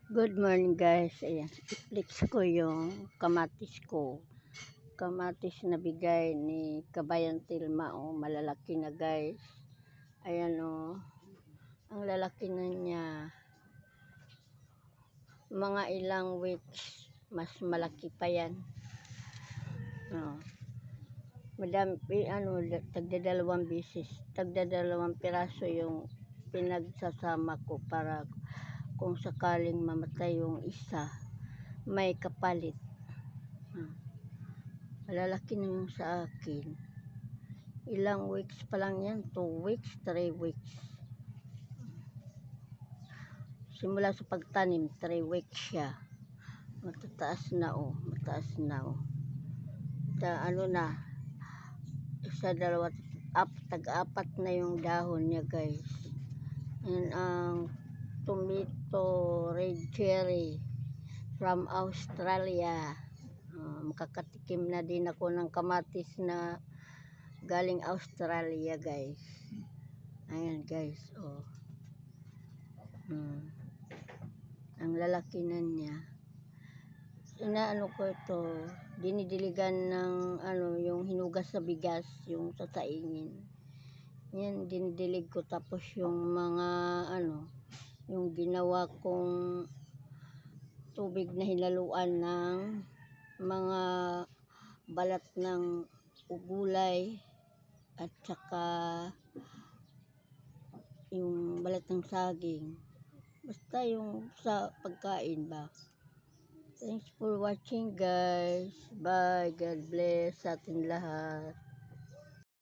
Good morning guys. Ayan, i-flex ko yung kamatis ko. Kamatis na bigay ni Kabayan Tilma. Oh, malalaki na guys. Ayan oh. Ang lalaki na niya. Mga ilang weeks, mas malaki pa yan. Oh. Madami, tagdadalawang bisis. Tagdadalawang piraso yung pinagsasama ko para kung sakaling mamatay yung isa, may kapalit. Malalaki na yung sa akin. Ilang weeks pa lang yan, 2 weeks, 3 weeks. Simula sa pagtanim, 3 weeks siya. Matataas na oh, mataas na oh. Ano na, isa, dalawa, tag-apat na yung dahon niya guys. And ang tomato red cherry from Australia. Makakatikim na din ako ng kamatis na galing Australia guys. Ayan guys, oh. Ang lalaki na niya. Inaano ko ito, dinidiligan ng yung hinugas sa bigas, yung sasaingin. Yan, dinidilig ko, tapos yung mga yung ginawa kong tubig na hinaluan ng mga balat ng ugulay at saka yung balat ng saging, basta yung sa pagkain ba. Thanks for watching guys. Bye. God bless sa atin lahat.